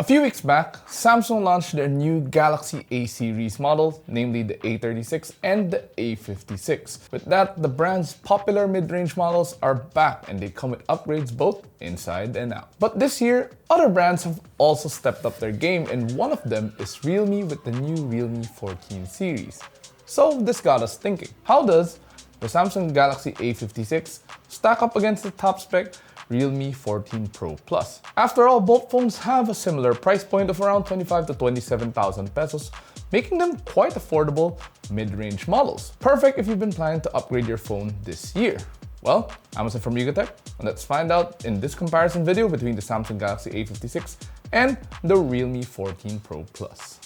A few weeks back, Samsung launched their new Galaxy A series models, namely the A36 and the A56. With that, the brand's popular mid-range models are back and they come with upgrades both inside and out. But this year, other brands have also stepped up their game, and one of them is Realme with the new Realme 14 series. So this got us thinking, how does the Samsung Galaxy A56 stack up against the top spec Realme 14 Pro Plus? After all, both phones have a similar price point of around 25 to 27,000 pesos, making them quite affordable mid-range models. Perfect if you've been planning to upgrade your phone this year. Well, I'm from Yugatech, and let's find out in this comparison video between the Samsung Galaxy A56 and the Realme 14 Pro Plus.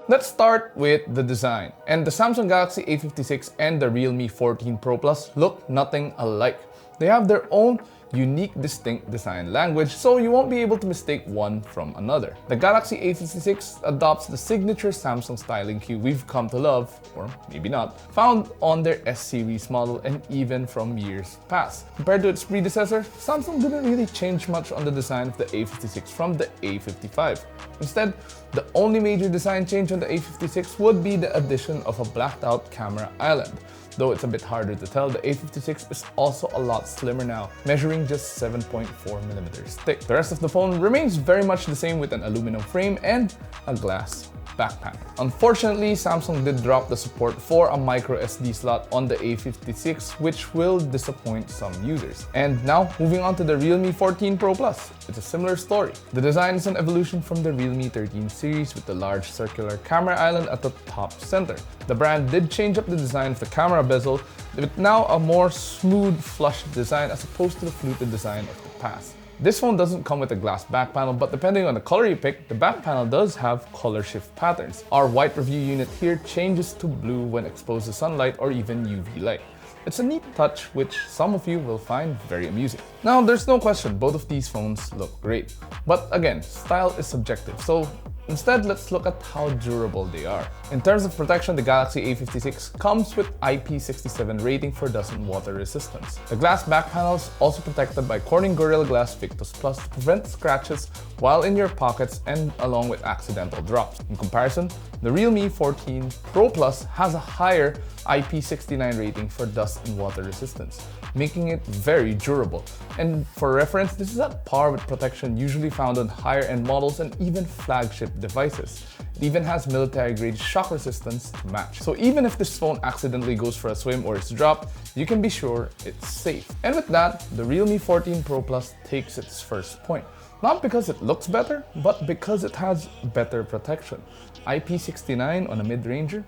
Let's start with the design. And the Samsung Galaxy A56 and the Realme 14 Pro Plus look nothing alike. They have their own unique, distinct design language, so you won't be able to mistake one from another. The Galaxy A56 adopts the signature Samsung styling cue we've come to love, or maybe not, found on their S-series model and even from years past. Compared to its predecessor, Samsung didn't really change much on the design of the A56 from the A55. Instead, the only major design change on the A56 would be the addition of a blacked out camera island. Though it's a bit harder to tell, the A56 is also a lot slimmer now, measuring just 7.4mm thick. The rest of the phone remains very much the same with an aluminum frame and a glass back panel. Unfortunately, Samsung did drop the support for a micro SD slot on the A56, which will disappoint some users. And now, moving on to the Realme 14 Pro Plus. It's a similar story. The design is an evolution from the Realme 13 series with the large circular camera island at the top center. The brand did change up the design of the camera bezel with now a more smooth, flush design as opposed to the fluted design of the past. This phone doesn't come with a glass back panel, but depending on the color you pick, the back panel does have color shift patterns. Our white review unit here changes to blue when exposed to sunlight or even UV light. It's a neat touch which some of you will find very amusing. Now, there's no question both of these phones look great. But again, style is subjective, so instead, let's look at how durable they are. In terms of protection, the Galaxy A56 comes with IP67 rating for dust and water resistance. The glass back panel is also protected by Corning Gorilla Glass Victus Plus to prevent scratches while in your pockets and along with accidental drops. In comparison, the Realme 14 Pro Plus has a higher IP69 rating for dust and water resistance, making it very durable. And for reference, this is at par with protection usually found on higher-end models and even flagship devices. It even has military-grade shock resistance to match. So even if this phone accidentally goes for a swim or is dropped, you can be sure it's safe. And with that, the Realme 14 Pro Plus takes its first point. Not because it looks better, but because it has better protection. IP69 on a mid-ranger,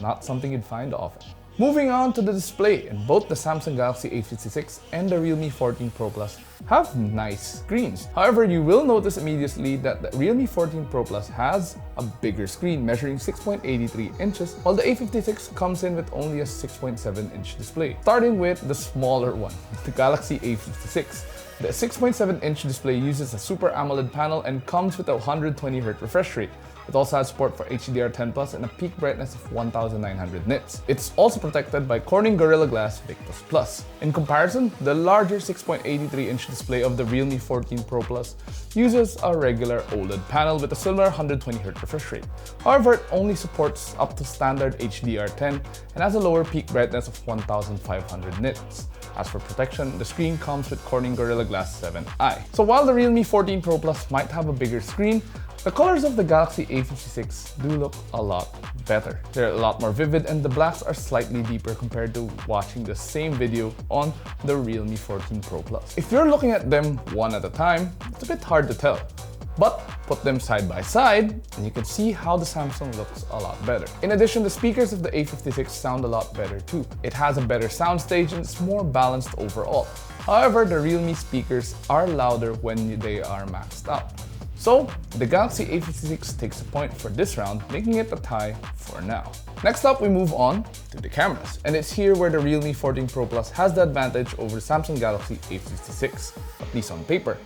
not something you'd find often. Moving on to the display, and both the Samsung Galaxy A56 and the Realme 14 Pro Plus have nice screens. However, you will notice immediately that the Realme 14 Pro Plus has a bigger screen measuring 6.83 inches, while the A56 comes in with only a 6.7-inch display. Starting with the smaller one, the Galaxy A56. The 6.7-inch display uses a Super AMOLED panel and comes with a 120Hz refresh rate. It also has support for HDR10+ and a peak brightness of 1900 nits. It's also protected by Corning Gorilla Glass Victus Plus. In comparison, the larger 6.83-inch display of the Realme 14 Pro Plus uses a regular OLED panel with a similar 120Hz refresh rate. However, it only supports up to standard HDR10 and has a lower peak brightness of 1500 nits. As for protection, the screen comes with Corning Gorilla Glass 7i. So while the Realme 14 Pro Plus might have a bigger screen, the colors of the Galaxy A56 do look a lot better. They're a lot more vivid and the blacks are slightly deeper compared to watching the same video on the Realme 14 Pro Plus. If you're looking at them one at a time, it's a bit hard to tell. But put them side by side and you can see how the Samsung looks a lot better. In addition, the speakers of the A56 sound a lot better too. It has a better soundstage and it's more balanced overall. However, the Realme speakers are louder when they are maxed out. So, the Galaxy A56 takes a point for this round, making it a tie for now. Next up, we move on to the cameras. And it's here where the Realme 14 Pro Plus has the advantage over the Samsung Galaxy A56, at least on paper.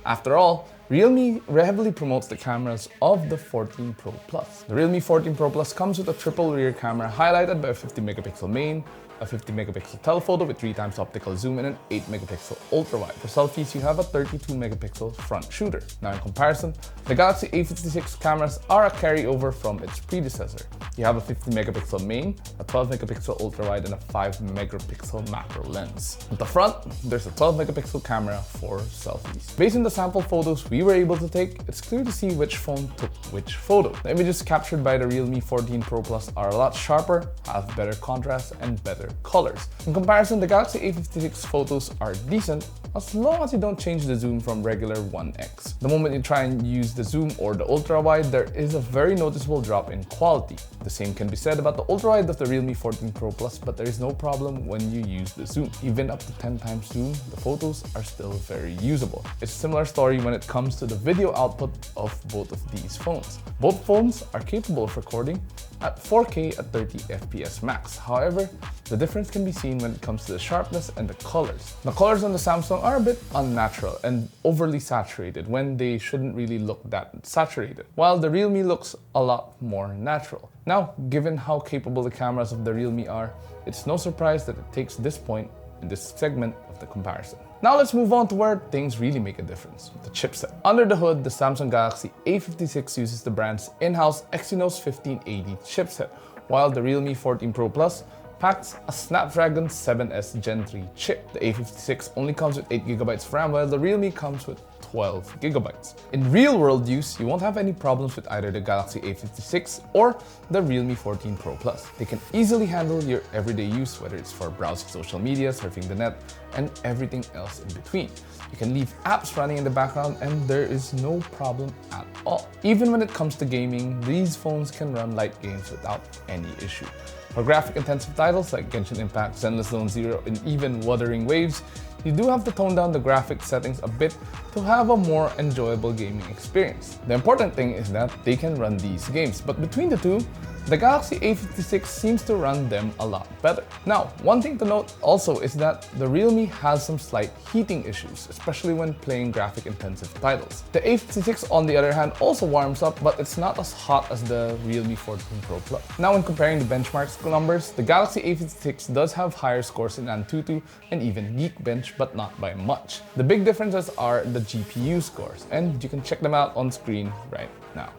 After all, Realme heavily promotes the cameras of the 14 Pro Plus. The Realme 14 Pro Plus comes with a triple rear camera highlighted by a 50 megapixel main, a 50 megapixel telephoto with 3 times optical zoom and an 8 megapixel ultra wide. For selfies, you have a 32 megapixel front shooter. Now in comparison, the Galaxy A56 cameras are a carryover from its predecessor. You have a 50 megapixel main, a 12 megapixel ultra wide, and a 5 megapixel macro lens. At the front, there's a 12 megapixel camera for selfies. Based on the sample photos we were able to take, it's clear to see which phone took which photo. The images captured by the Realme 14 Pro Plus are a lot sharper, have better contrast, and better colors. In comparison, the Galaxy A56 photos are decent as long as you don't change the zoom from regular 1x. The moment you try and use the zoom or the ultra wide, there is a very noticeable drop in quality. The same can be said about the ultra wide of the Realme 14 Pro Plus, but there is no problem when you use the zoom. Even up to 10 times zoom, the photos are still very usable. It's a similar story when it comes to the video output of both of these phones. Both phones are capable of recording at 4K at 30 FPS max. However, the difference can be seen when it comes to the sharpness and the colors. The colors on the Samsung are a bit unnatural and overly saturated when they shouldn't really look that saturated, while the Realme looks a lot more natural. Now, given how capable the cameras of the Realme are, it's no surprise that it takes this point in this segment of the comparison. Now let's move on to where things really make a difference, the chipset. Under the hood, the Samsung Galaxy A56 uses the brand's in-house Exynos 1580 chipset, while the Realme 14 Pro Plus packs a Snapdragon 7S Gen 3 chip. The A56 only comes with 8GB of RAM, while the Realme comes with 12GB. In real-world use, you won't have any problems with either the Galaxy A56 or the Realme 14 Pro Plus. They can easily handle your everyday use, whether it's for browsing social media, surfing the net, and everything else in between. You can leave apps running in the background and there is no problem at all. Even when it comes to gaming, these phones can run light games without any issue. For graphic-intensive titles like Genshin Impact, Zenless Zone Zero, and even Wuthering Waves, you do have to tone down the graphic settings a bit to have a more enjoyable gaming experience. The important thing is that they can run these games, but between the two, the Galaxy A56 seems to run them a lot better. Now, one thing to note also is that the Realme has some slight heating issues, especially when playing graphic-intensive titles. The A56 on the other hand also warms up, but it's not as hot as the Realme 14 Pro Plus. Now, when comparing the benchmarks numbers, the Galaxy A56 does have higher scores in Antutu and even Geekbench, but not by much. The big differences are the GPU scores, and you can check them out on screen right now.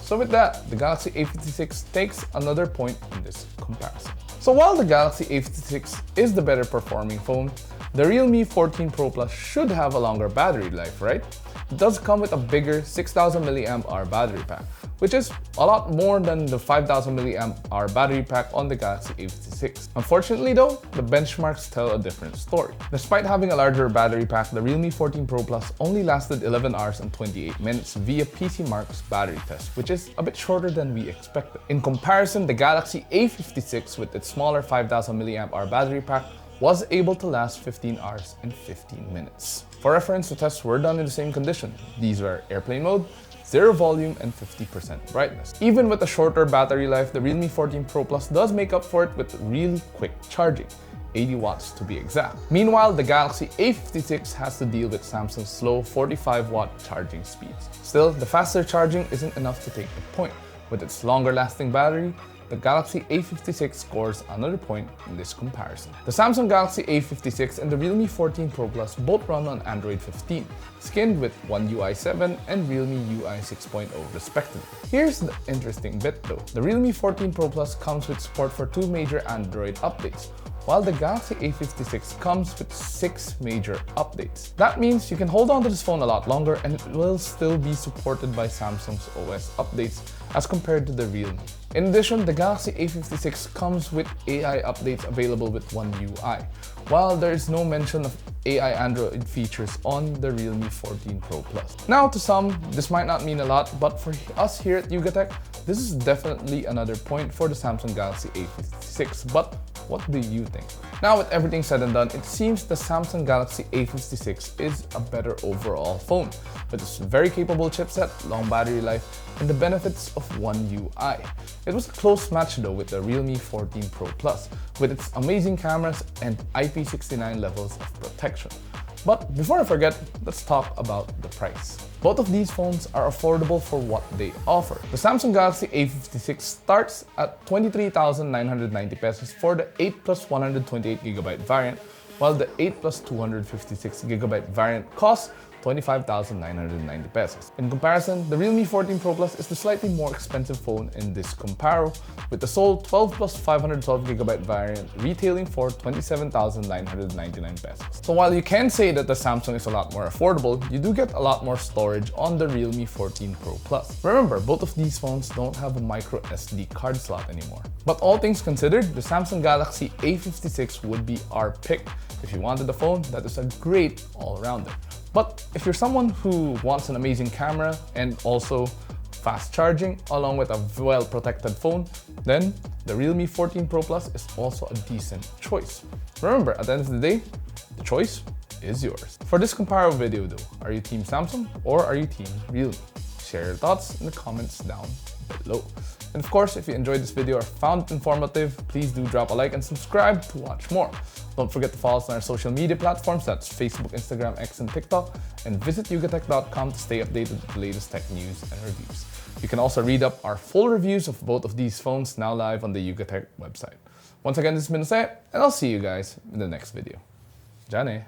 So with that, the Galaxy A56 takes another point in this comparison. So while the Galaxy A56 is the better performing phone, the Realme 14 Pro Plus should have a longer battery life, right? It does come with a bigger 6000 mAh battery pack, which is a lot more than the 5000 mAh battery pack on the Galaxy A56. Unfortunately though, the benchmarks tell a different story. Despite having a larger battery pack, the Realme 14 Pro Plus only lasted 11 hours and 28 minutes via PCMark's battery test, which is a bit shorter than we expected. In comparison, the Galaxy A56 with its smaller 5000 mAh battery pack was able to last 15 hours and 15 minutes. For reference, the tests were done in the same condition. These were airplane mode, zero volume, and 50% brightness. Even with a shorter battery life, the Realme 14 Pro Plus does make up for it with really quick charging, 80 watts to be exact. Meanwhile, the Galaxy A56 has to deal with Samsung's slow 45-watt charging speeds. Still, the faster charging isn't enough to take the point. With its longer lasting battery, the Galaxy A56 scores another point in this comparison. The Samsung Galaxy A56 and the Realme 14 Pro Plus both run on Android 15, skinned with One UI 7 and Realme UI 6.0 respectively. Here's the interesting bit though. The Realme 14 Pro Plus comes with support for 2 major Android updates, while the Galaxy A56 comes with 6 major updates. That means you can hold on to this phone a lot longer and it will still be supported by Samsung's OS updates as compared to the Realme. In addition, the Galaxy A56 comes with AI updates available with One UI, while there is no mention of AI Android features on the Realme 14 Pro Plus. Now, to some, this might not mean a lot, but for us here at Yugatech, this is definitely another point for the Samsung Galaxy A56. But What do you think? Now, with everything said and done, it seems the Samsung Galaxy A56 is a better overall phone, with its very capable chipset, long battery life, and the benefits of One UI. It was a close match though with the realme 14 Pro Plus, with its amazing cameras and IP69 levels of protection. But before I forget, let's talk about the price. Both of these phones are affordable for what they offer. The Samsung Galaxy A56 starts at 23,990 pesos for the 8 plus 128GB variant, while the 8 plus 256GB variant costs 25,990 pesos. In comparison, the realme 14 Pro Plus is the slightly more expensive phone in this comparo, with the sold 12 plus 512GB variant retailing for 27,999 pesos. So while you can say that the Samsung is a lot more affordable, you do get a lot more storage on the realme 14 Pro Plus. Remember, both of these phones don't have a micro SD card slot anymore. But all things considered, the Samsung Galaxy A56 would be our pick if you wanted a phone that is a great all-rounder. But if you're someone who wants an amazing camera and also fast charging along with a well-protected phone, then the realme 14 Pro Plus is also a decent choice. Remember, at the end of the day, the choice is yours. For this comparable video though, are you team Samsung or are you team realme? Share your thoughts in the comments down below. And of course, if you enjoyed this video or found it informative, please do drop a like and subscribe to watch more. Don't forget to follow us on our social media platforms, that's Facebook, Instagram, X, and TikTok, and visit yugatech.com to stay updated with the latest tech news and reviews. You can also read up our full reviews of both of these phones now live on the Yugatech website. Once again, this has been Jose, and I'll see you guys in the next video. Jane.